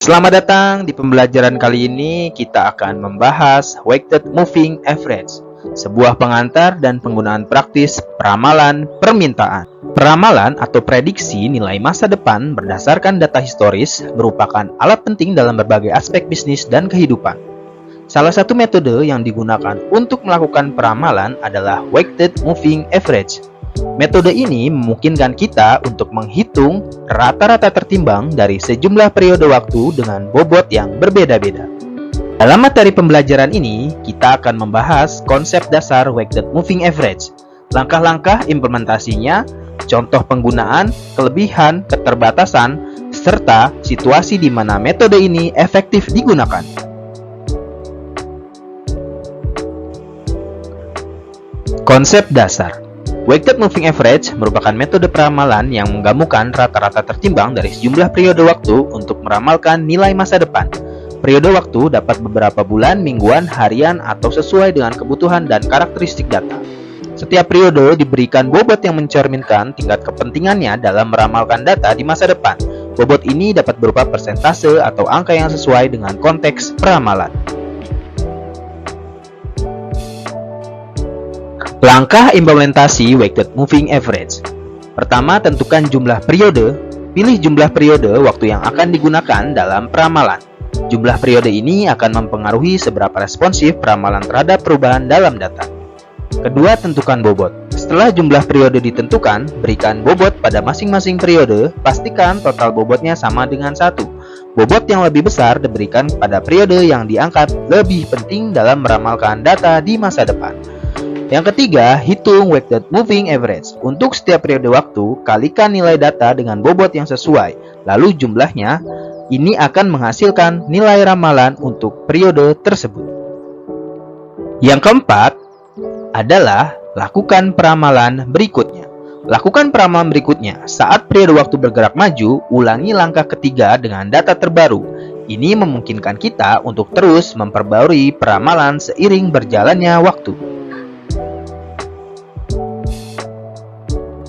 Selamat datang di pembelajaran kali ini. Kita akan membahas Weighted Moving Average, sebuah pengantar dan penggunaan praktis peramalan permintaan. Peramalan atau prediksi nilai masa depan berdasarkan data historis merupakan alat penting dalam berbagai aspek bisnis dan kehidupan. Salah satu metode yang digunakan untuk melakukan peramalan adalah Weighted Moving Average. Metode ini memungkinkan kita untuk menghitung rata-rata tertimbang dari sejumlah periode waktu dengan bobot yang berbeda-beda. Dalam materi pembelajaran ini, kita akan membahas konsep dasar Weighted Moving Average, langkah-langkah implementasinya, contoh penggunaan, kelebihan, keterbatasan, serta situasi di mana metode ini efektif digunakan. Konsep dasar Weighted Moving Average merupakan metode peramalan yang menggabungkan rata-rata tertimbang dari sejumlah periode waktu untuk meramalkan nilai masa depan. Periode waktu dapat beberapa bulan, mingguan, harian, atau sesuai dengan kebutuhan dan karakteristik data. Setiap periode diberikan bobot yang mencerminkan tingkat kepentingannya dalam meramalkan data di masa depan. Bobot ini dapat berupa persentase atau angka yang sesuai dengan konteks peramalan. Langkah implementasi Weighted Moving Average. Pertama, tentukan jumlah periode. Pilih jumlah periode waktu yang akan digunakan dalam peramalan. Jumlah periode ini akan mempengaruhi seberapa responsif peramalan terhadap perubahan dalam data. Kedua, tentukan bobot. Setelah jumlah periode ditentukan, berikan bobot pada masing-masing periode. Pastikan total bobotnya sama dengan 1. Bobot yang lebih besar diberikan pada periode yang dianggap lebih penting dalam meramalkan data di masa depan. Yang ketiga, hitung Weighted Moving Average. Untuk setiap periode waktu, kalikan nilai data dengan bobot yang sesuai. Lalu jumlahnya, ini akan menghasilkan nilai ramalan untuk periode tersebut. Yang keempat adalah lakukan peramalan berikutnya. Lakukan peramalan berikutnya. Saat periode waktu bergerak maju, ulangi langkah ketiga dengan data terbaru. Ini memungkinkan kita untuk terus memperbarui peramalan seiring berjalannya waktu.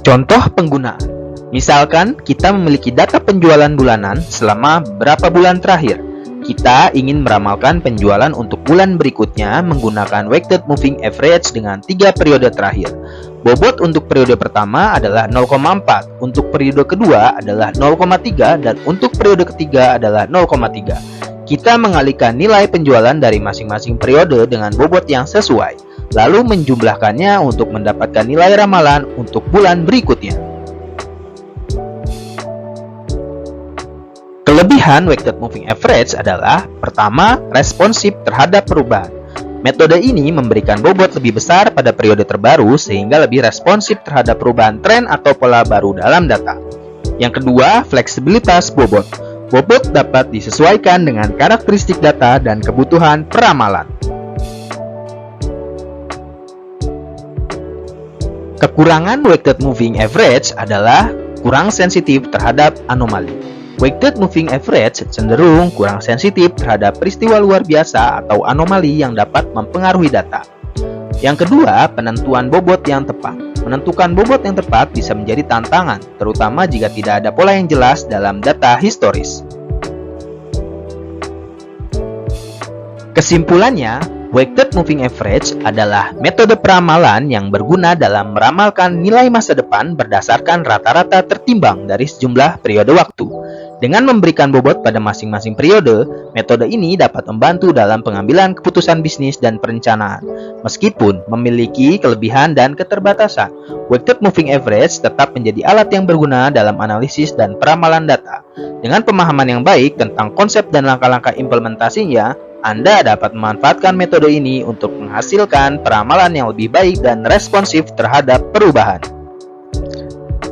Contoh penggunaan. Misalkan kita memiliki data penjualan bulanan selama beberapa bulan terakhir. Kita ingin meramalkan penjualan untuk bulan berikutnya menggunakan Weighted Moving Average dengan 3 periode terakhir. Bobot untuk periode pertama adalah 0,4, untuk periode kedua adalah 0,3, dan untuk periode ketiga adalah 0,3. Kita mengalihkan nilai penjualan dari masing-masing periode dengan bobot yang sesuai, lalu menjumlahkannya untuk mendapatkan nilai ramalan untuk bulan berikutnya. Kelebihan Weighted Moving Average adalah: pertama, responsif terhadap perubahan. Metode ini memberikan bobot lebih besar pada periode terbaru sehingga lebih responsif terhadap perubahan tren atau pola baru dalam data. Yang kedua, fleksibilitas bobot. Bobot dapat disesuaikan dengan karakteristik data dan kebutuhan peramalan. Kekurangan Weighted Moving Average adalah kurang sensitif terhadap anomali. Weighted Moving Average cenderung kurang sensitif terhadap peristiwa luar biasa atau anomali yang dapat mempengaruhi data. Yang kedua, penentuan bobot yang tepat. Menentukan bobot yang tepat bisa menjadi tantangan, terutama jika tidak ada pola yang jelas dalam data historis. Kesimpulannya, Weighted Moving Average adalah metode peramalan yang berguna dalam meramalkan nilai masa depan berdasarkan rata-rata tertimbang dari sejumlah periode waktu. Dengan memberikan bobot pada masing-masing periode, metode ini dapat membantu dalam pengambilan keputusan bisnis dan perencanaan. Meskipun memiliki kelebihan dan keterbatasan, Weighted Moving Average tetap menjadi alat yang berguna dalam analisis dan peramalan data. Dengan pemahaman yang baik tentang konsep dan langkah-langkah implementasinya, Anda dapat memanfaatkan metode ini untuk menghasilkan peramalan yang lebih baik dan responsif terhadap perubahan.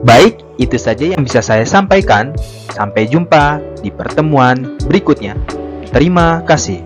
Baik, itu saja yang bisa saya sampaikan. Sampai jumpa di pertemuan berikutnya. Terima kasih.